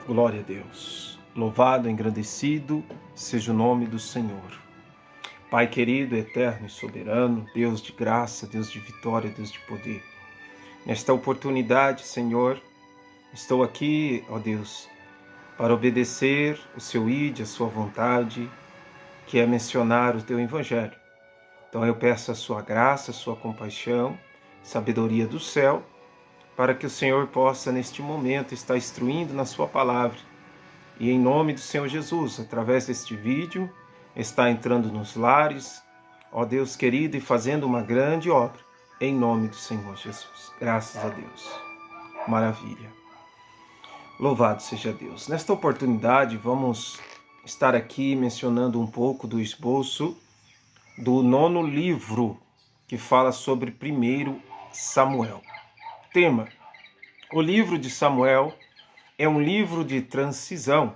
Glória a Deus. Louvado, engrandecido seja o nome do Senhor. Pai querido, eterno e soberano, Deus de graça, Deus de vitória, Deus de poder. Nesta oportunidade, Senhor, estou aqui, ó Deus, para obedecer o seu ídolo, a sua vontade, que é mencionar o teu evangelho. Então eu peço a sua graça, a sua compaixão, sabedoria do céu, para que o Senhor possa, neste momento, estar instruindo na sua palavra. E em nome do Senhor Jesus, através deste vídeo, está entrando nos lares, ó Deus querido, e fazendo uma grande obra, em nome do Senhor Jesus. Graças a Deus. Maravilha. Louvado seja Deus. Nesta oportunidade, vamos estar aqui mencionando um pouco do esboço do 9º livro, que fala sobre 1 Samuel. Tema: o livro de Samuel é um livro de transição.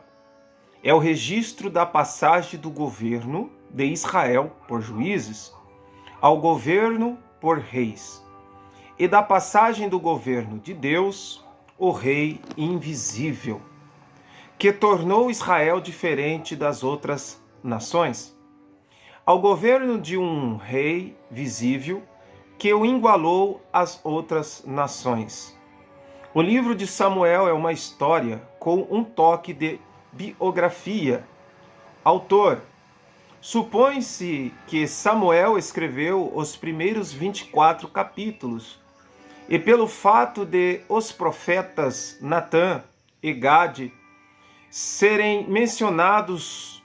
É o registro da passagem do governo de Israel por juízes ao governo por reis, e da passagem do governo de Deus, o rei invisível, que tornou Israel diferente das outras nações, ao governo de um rei visível que o igualou às outras nações. O livro de Samuel é uma história com um toque de biografia. Autor: supõe-se que Samuel escreveu os primeiros 24 capítulos, e pelo fato de os profetas Natã e Gade serem mencionados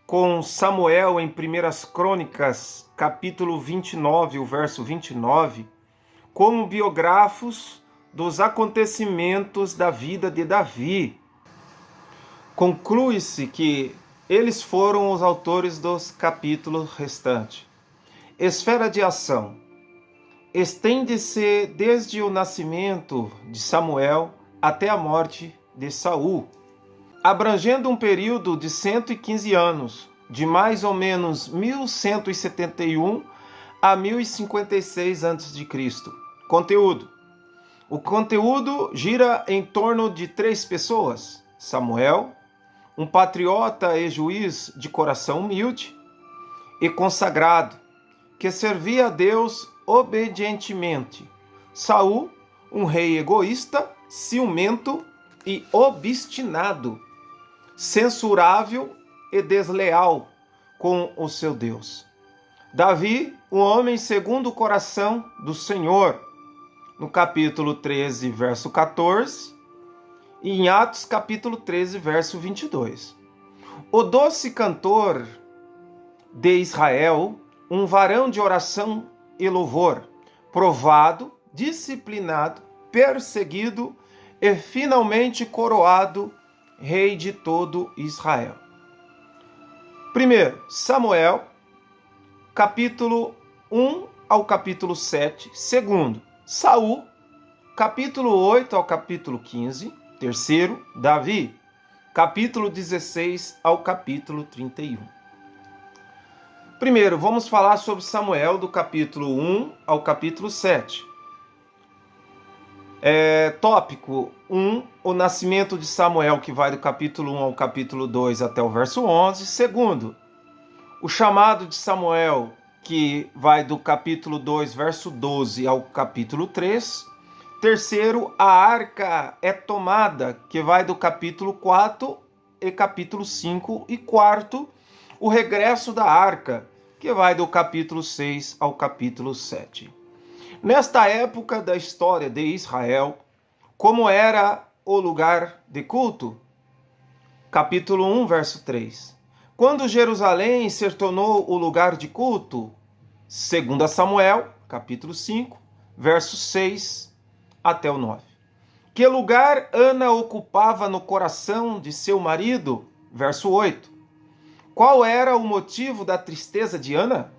com Samuel em 1 Crônicas, capítulo 29, o verso 29, como biógrafos dos acontecimentos da vida de Davi, conclui-se que eles foram os autores dos capítulos restantes. Esfera de ação: estende-se desde o nascimento de Samuel até a morte de Saul, abrangendo um período de 115 anos, de mais ou menos 1171 a 1056 a.C. Conteúdo: o conteúdo gira em torno de 3 pessoas: Samuel, um patriota e juiz de coração humilde e consagrado, que servia a Deus obedientemente; Saul, um rei egoísta, ciumento e obstinado, censurável e desleal com o seu Deus; Davi, um homem segundo o coração do Senhor, no capítulo 13, verso 14, e em Atos, capítulo 13, verso 22. O doce cantor de Israel, um varão de oração e louvor, provado, disciplinado, perseguido e finalmente coroado rei de todo Israel. 1 Samuel, capítulo 1 ao capítulo 7. 2 Saul, capítulo 8 ao capítulo 15. 3 Davi, capítulo 16 ao capítulo 31. Primeiro, vamos falar sobre Samuel, do capítulo 1 ao capítulo 7. Tópico 1, o nascimento de Samuel, que vai do capítulo 1 ao capítulo 2 até o verso 11. Segundo, o chamado de Samuel, que vai do capítulo 2, verso 12 ao capítulo 3. Terceiro, a arca é tomada, que vai do capítulo 4 e capítulo 5. E quarto, o regresso da arca, que vai do capítulo 6 ao capítulo 7. Nesta época da história de Israel, como era o lugar de culto? Capítulo 1, verso 3. Quando Jerusalém se tornou o lugar de culto? 2 Samuel, capítulo 5, verso 6 até o 9. Que lugar Ana ocupava no coração de seu marido? Verso 8. Qual era o motivo da tristeza de Ana?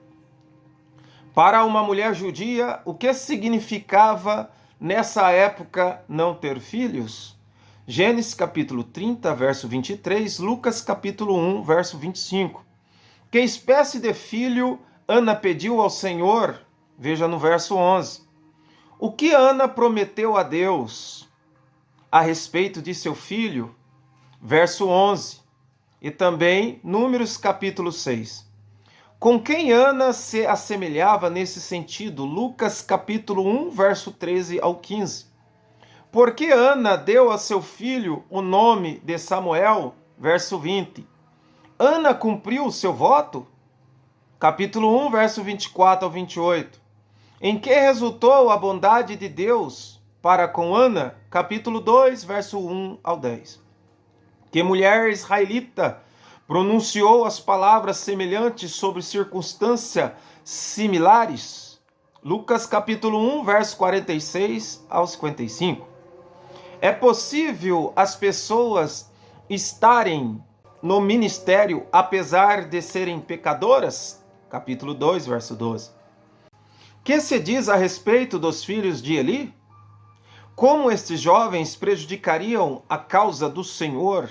Para uma mulher judia, o que significava nessa época não ter filhos? Gênesis capítulo 30, verso 23, Lucas capítulo 1, verso 25. Que espécie de filho Ana pediu ao Senhor? Veja no verso 11. O que Ana prometeu a Deus a respeito de seu filho? verso 11, e também Números, capítulo 6. Com quem Ana se assemelhava nesse sentido? Lucas, capítulo 1, verso 13 ao 15. Por que Ana deu a seu filho o nome de Samuel? Verso 20. Ana cumpriu o seu voto? Capítulo 1, verso 24 ao 28. Em que resultou a bondade de Deus para com Ana? Capítulo 2, verso 1 ao 10. Que mulher israelita pronunciou as palavras semelhantes sobre circunstâncias similares? Lucas capítulo 1, verso 46 ao 55. É possível as pessoas estarem no ministério apesar de serem pecadoras? Capítulo 2, verso 12. Que se diz a respeito dos filhos de Eli? Como estes jovens prejudicariam a causa do Senhor?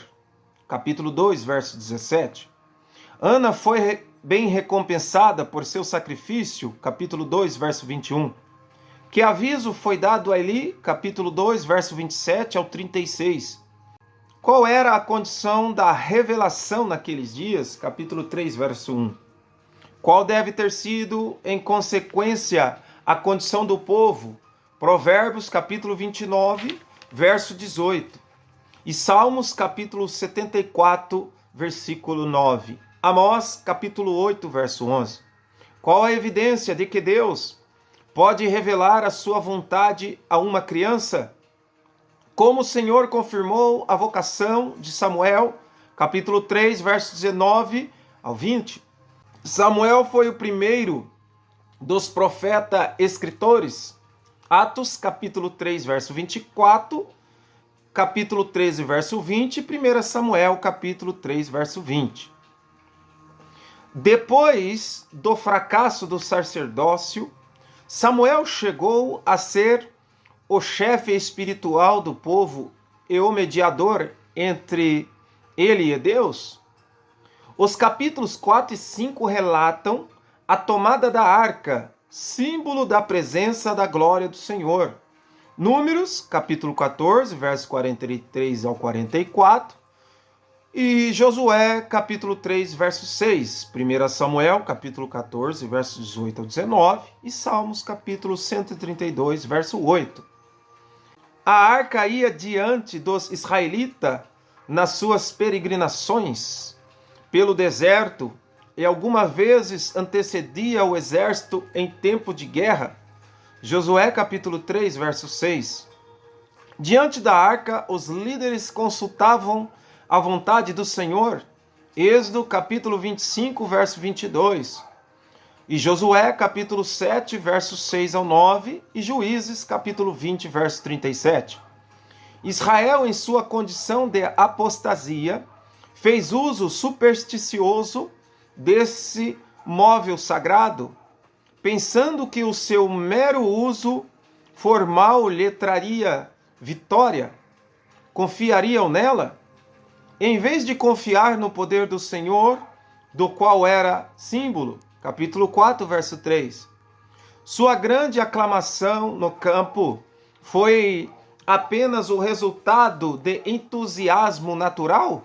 Capítulo 2, verso 17. Ana foi bem recompensada por seu sacrifício? Capítulo 2, verso 21. Que aviso foi dado a Eli? Capítulo 2, verso 27 ao 36. Qual era a condição da revelação naqueles dias? Capítulo 3, verso 1. Qual deve ter sido, em consequência, a condição do povo? Provérbios, capítulo 29, verso 18. E Salmos, capítulo 74, versículo 9. Amós, capítulo 8, verso 11. Qual a evidência de que Deus pode revelar a sua vontade a uma criança? Como o Senhor confirmou a vocação de Samuel, capítulo 3, verso 19 ao 20. Samuel foi o primeiro dos profetas escritores. Atos, capítulo 3, verso 24, capítulo 13, verso 20, e 1 Samuel, capítulo 3, verso 20. Depois do fracasso do sacerdócio, Samuel chegou a ser o chefe espiritual do povo e o mediador entre ele e Deus. Os capítulos 4 e 5 relatam a tomada da arca, símbolo da presença da glória do Senhor. Números, capítulo 14, verso 43 ao 44. E Josué, capítulo 3, verso 6. 1 Samuel, capítulo 14, verso 18 ao 19. E Salmos, capítulo 132, verso 8. A arca ia diante dos israelitas nas suas peregrinações pelo deserto e algumas vezes antecedia o exército em tempo de guerra. Josué capítulo 3, verso 6. Diante da arca, os líderes consultavam a vontade do Senhor. Êxodo capítulo 25, verso 22. E Josué capítulo 7, verso 6 ao 9. E Juízes capítulo 20, verso 37. Israel, em sua condição de apostasia, fez uso supersticioso desse móvel sagrado, pensando que o seu mero uso formal lhe traria vitória. Confiariam nela? Em vez de confiar no poder do Senhor, do qual era símbolo, capítulo 4, verso 3. Sua grande aclamação no campo foi apenas o resultado de entusiasmo natural?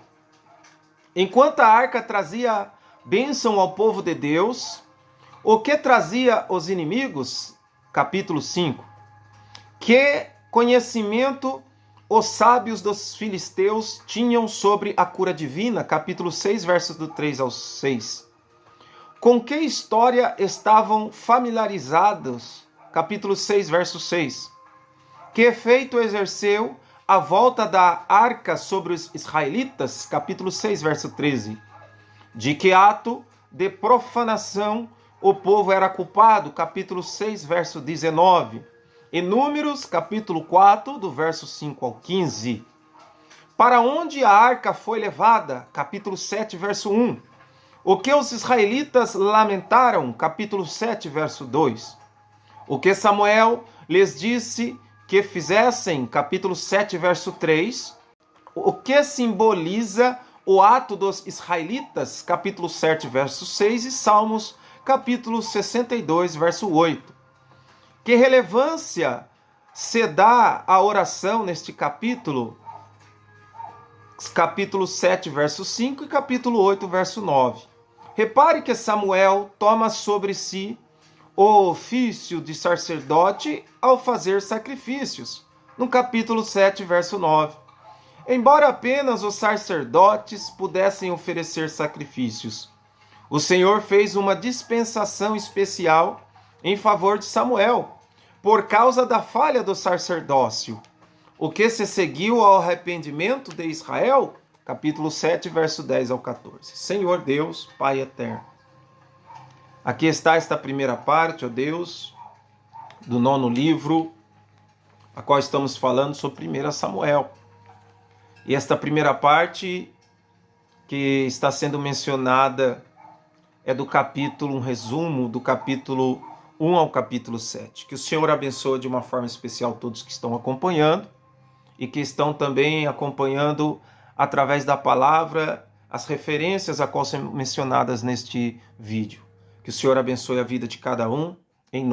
Enquanto a arca trazia bênção ao povo de Deus, o que trazia os inimigos? Capítulo 5. Que conhecimento os sábios dos filisteus tinham sobre a cura divina? Capítulo 6, versos do 3 ao 6. Com que história estavam familiarizados? Capítulo 6, verso 6. Que efeito exerceu a volta da arca sobre os israelitas? Capítulo 6, verso 13. De que ato de profanação o povo era culpado? Capítulo 6, verso 19. E Números, capítulo 4, do verso 5 ao 15. Para onde a arca foi levada? Capítulo 7, verso 1. O que os israelitas lamentaram? Capítulo 7, verso 2. O que Samuel lhes disse que fizessem? Capítulo 7, verso 3. O que simboliza o ato dos israelitas? Capítulo 7, verso 6. E Salmos, capítulo 62, verso 8. Que relevância se dá à oração neste capítulo? capítulo 7, verso 5 e capítulo 8, verso 9. Repare que Samuel toma sobre si o ofício de sacerdote ao fazer sacrifícios, no capítulo 7, verso 9. Embora apenas os sacerdotes pudessem oferecer sacrifícios, o Senhor fez uma dispensação especial em favor de Samuel, por causa da falha do sacerdócio, o que se seguiu ao arrependimento de Israel, capítulo 7, verso 10 ao 14. Senhor Deus, Pai eterno, aqui está esta primeira parte, ó Deus, do 9º livro, a qual estamos falando sobre 1 Samuel. E esta primeira parte que está sendo mencionada é do capítulo, um resumo do capítulo 1 ao capítulo 7. Que o Senhor abençoe de uma forma especial todos que estão acompanhando e que estão também acompanhando através da palavra as referências a qual são mencionadas neste vídeo. Que o Senhor abençoe a vida de cada um. Em nome